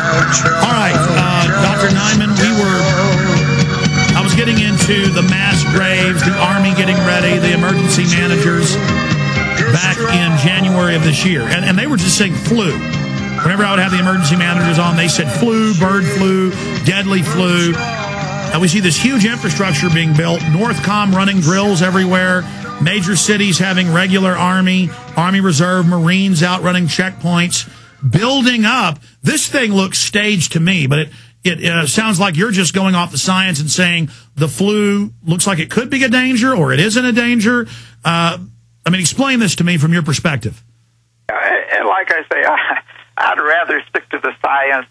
All right, Dr. Niman, I was getting into the mass graves, the Army getting ready, the emergency managers back in January of this year. And they were just saying flu. Whenever I would have the emergency managers on, they said flu, bird flu, deadly flu. We see this huge infrastructure being built, Northcom running drills everywhere, major cities having regular Army Reserve, Marines out running checkpoints, building up. This thing looks staged to me, but it sounds like you're just going off the science and saying the flu looks like it could be a danger or it isn't a danger. Explain this to me from your perspective. And like I say, I'd rather stick to the science.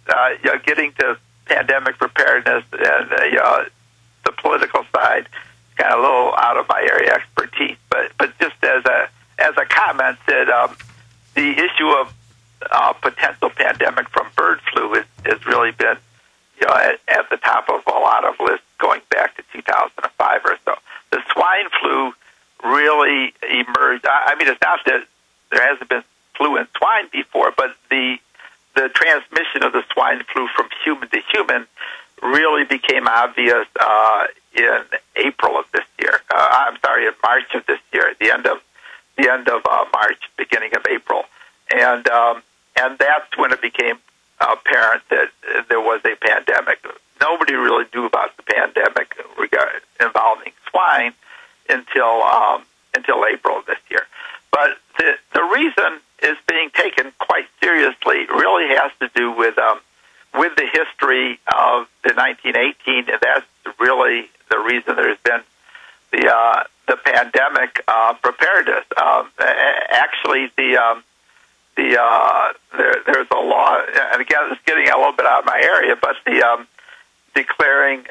Getting to pandemic preparedness and the political side is kind of a little out of my area of expertise. But just as a comment, that the issue of potential pandemic from bird flu has really been at the top of a lot of lists going back to 2005 or so. The swine flu really emerged. I mean, it's not that there hasn't been flu in swine before, but the transmission of the swine flu from human to human really became obvious in April of this year. In March of this year, the end of March, beginning of April, and that's when it became apparent that there was a pandemic. Nobody really knew about the pandemic involving swine until April of this year. But the reason is being taken quite seriously really has to do with the history of the 1918, and that's really the reason there's been the pandemic preparedness. Actually, there's a law, and again, it's getting a little bit out of my area, but the declaring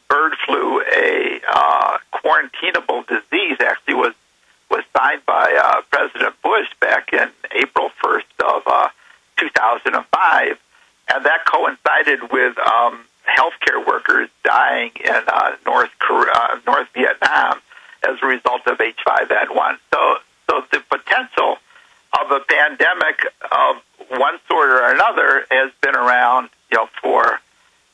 bird flu a quarantinable disease actually was signed by President Bush back in April 1st of 2005, and that coincided with healthcare workers dying in North Vietnam as a result of H5N1. So the potential of a pandemic of one sort or another has been around,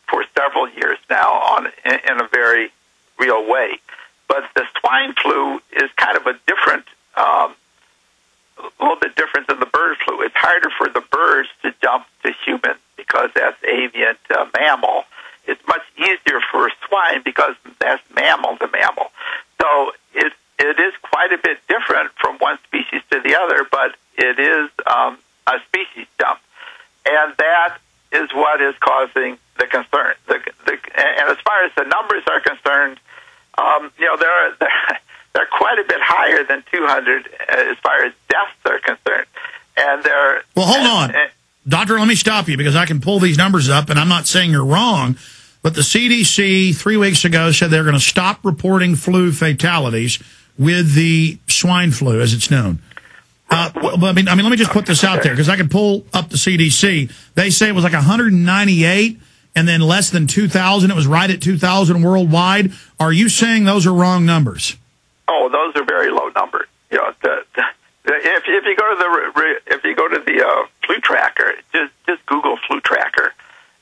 for several years now in a very real way. But the swine flu is kind of a different, a little bit different than the bird flu. It's harder for the birds to jump to humans because that's avian to mammal. It's much easier for swine because that's mammal to mammal. So it is quite a bit different from one species to the other, but it is a species jump. And that is what is causing the concern. And as far as the numbers are concerned, they're quite a bit higher than 200 as far as deaths are concerned. And they're... Well, hold on. Doctor, let me stop you because I can pull these numbers up, and I'm not saying you're wrong, but the CDC 3 weeks ago said they're going to stop reporting flu fatalities with the swine flu, as it's known. Let me just put this out there because I can pull up the CDC. They say it was like 198 and then less than 2,000. It was right at 2,000 worldwide. Are you saying those are wrong numbers? Oh, those are very low numbers. If you go to the flu tracker, just Google flu tracker.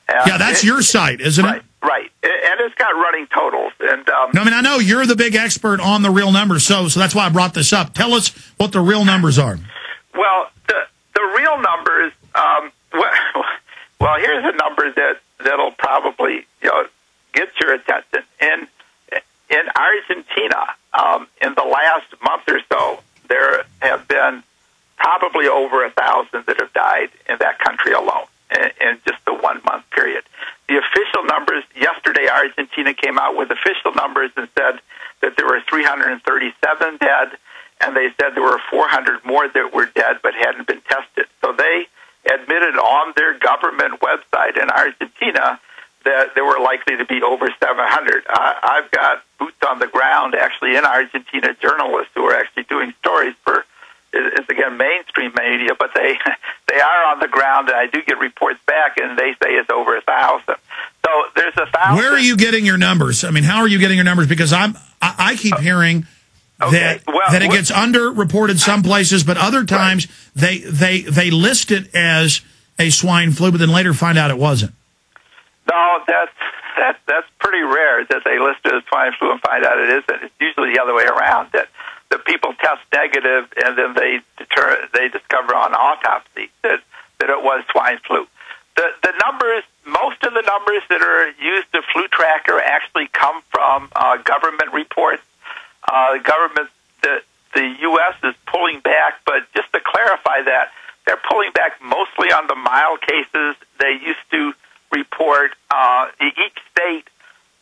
Yeah, that's your site, isn't it? Right, and it's got running totals. And I know you're the big expert on the real numbers, so that's why I brought this up. Tell us what the real numbers are. Well, the real numbers. Well, here's a number that'll probably get your attention. In Argentina, in the last month or so, there have been probably over 1,000 that have died in that country alone in just the 1 month period. The official numbers, yesterday Argentina came out with official numbers and said that there were 337 dead, and they said there were 400 more that were dead but hadn't been tested. So they admitted on their government website in Argentina that there were likely to be over 700. I've got boots on the ground actually in Argentina, journalists who are actually doing stories for, it's again mainstream media, but they are on the ground, and I do get reports back, and they say it's over 1,000. So there's 1,000. Where are you getting your numbers? I mean, how are you getting your numbers? Because I keep hearing that it gets underreported some places, but other times they list it as a swine flu, but then later find out it wasn't? No, that's pretty rare that they list it as swine flu and find out it isn't. It's usually the other way around, that the people test negative and then they discover on autopsy that it was swine flu. The numbers, most of the numbers that are used to flu tracker actually come from government reports. The U.S. is pulling back, but just to clarify that, they're pulling back mostly on the mild cases. They used to report, each state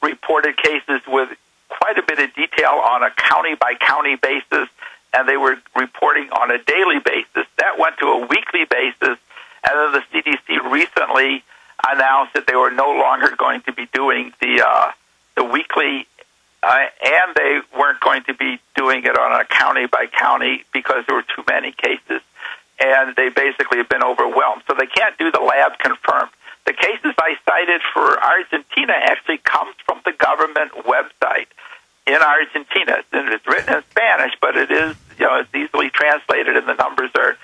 reported cases with quite a bit of detail on a county-by-county basis, and they were reporting on a daily basis. That went to a weekly basis, and then the CDC recently announced that they were no longer going to be doing the weekly, and they weren't going to be doing it on a county-by-county because there were too many cases, and they basically have been overwhelmed. So they can't do the lab confirmed. The cases I cited for Argentina actually comes from the government website in Argentina. It's written in Spanish, but it is, it's easily translated, and the numbers are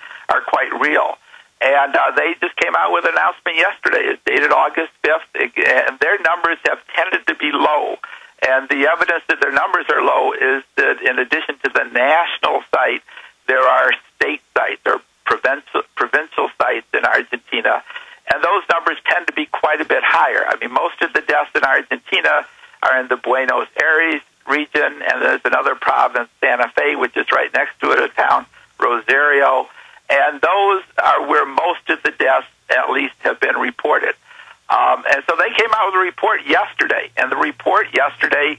quite real. And they just came out with an announcement yesterday. It's dated August 5th, and their numbers have tended to be low. And the evidence that their numbers are low is that in addition to the national site, there are state sites or provincial sites in Argentina, and those numbers tend to be quite a bit higher. I mean, most of the deaths in Argentina are in the Buenos Aires region, and there's another province, Santa Fe, which is right next to it, a town, Rosario, and those are where most of the deaths, at least, have been reported. And so they came out with a report yesterday, and the report yesterday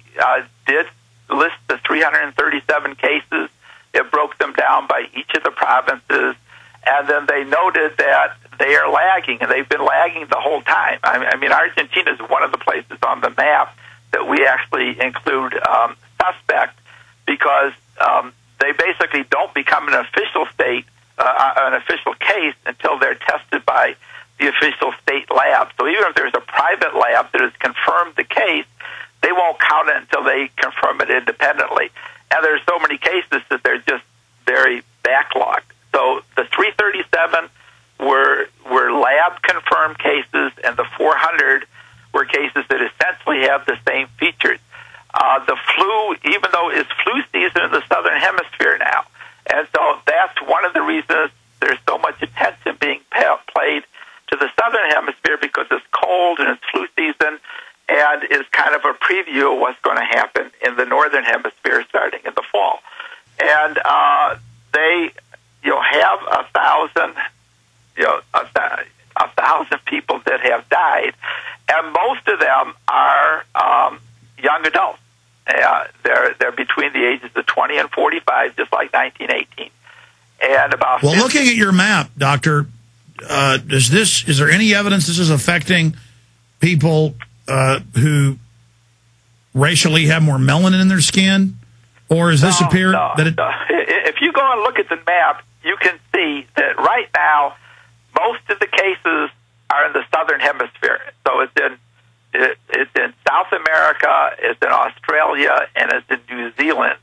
did list the 337 cases. It broke them down by each of the provinces, and then they noted that they are lagging, and they've been lagging the whole time. I mean, Argentina is one of the places on the map that we actually include suspect, because they basically don't become an official state, an official case, until they're tested by the official state lab. So even if there's a private lab that has confirmed the case, they won't count it until they confirm it independently. And there's so many cases that they're just very backlogged. So the 337 were lab-confirmed cases, and the 400 were cases that essentially have the same features. The flu, even though it's flu season in the southern hemisphere now, and so that's one of the reasons there's so much attention being played to the southern hemisphere, because it's cold and it's flu season, and is kind of a preview of what's going to happen in the northern hemisphere starting in the fall. And they, have 1,000 people that have died, and most of them are young adults. They're between the ages of 20 and 45, just like 1918. And about looking at your map, Doctor, is there any evidence this is affecting people who racially have more melanin in their skin, or is this appear that it? If you go and look at the map, you can see that right now most of the cases are in the southern hemisphere. So it's in South America, it's in Australia, and it's in New Zealand,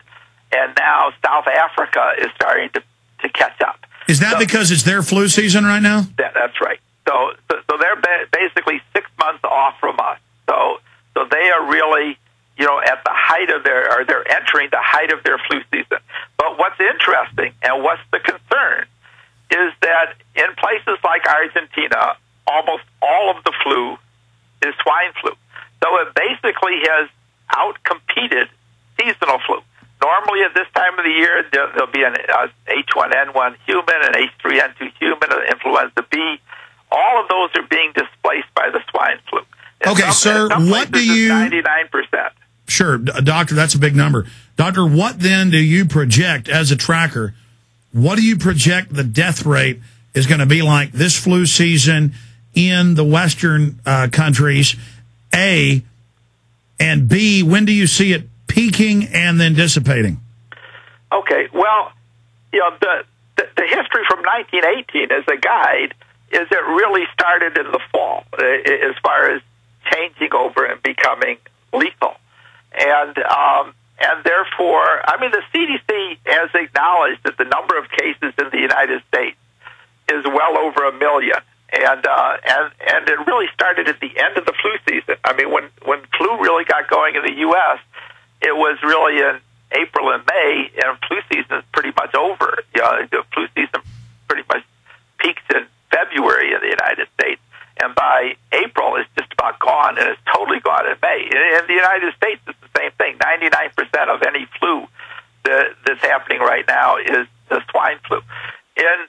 and now South Africa is starting to catch up. Is that because it's their flu season right now? That's right. So they're basically 6 months off from us. So they are really, at the height of they're entering the height of their flu season. But what's interesting and what's the concern is that in places like Argentina, almost all of the flu is swine flu. So it basically has outcompeted seasonal flu. Normally at this time of the year, there'll be an H1N1 human, an H3N2 human, an influenza B. All of those are being displaced by the swine flu. Okay, sir, what do you... 99%. Sure, Doctor, that's a big number. Doctor, what then do you project as a tracker? What do you project the death rate is going to be like this flu season in the Western countries, A, and B, when do you see it peaking and then dissipating? Okay, well, the history from 1918 as a guide is it really started in the fall as far as changing over and becoming lethal. And therefore, the CDC has acknowledged that the number of cases in the United States is well over 1 million. and it really started at the end of the flu season. I mean, when flu really got going in the U.S., it was really in April and May, and flu season is pretty much over. The flu season pretty much peaks in February in the United States, and by April it's just about gone, and it's totally gone in May. In the United States, it's the same thing. 99% of any flu that's happening right now is the swine flu. In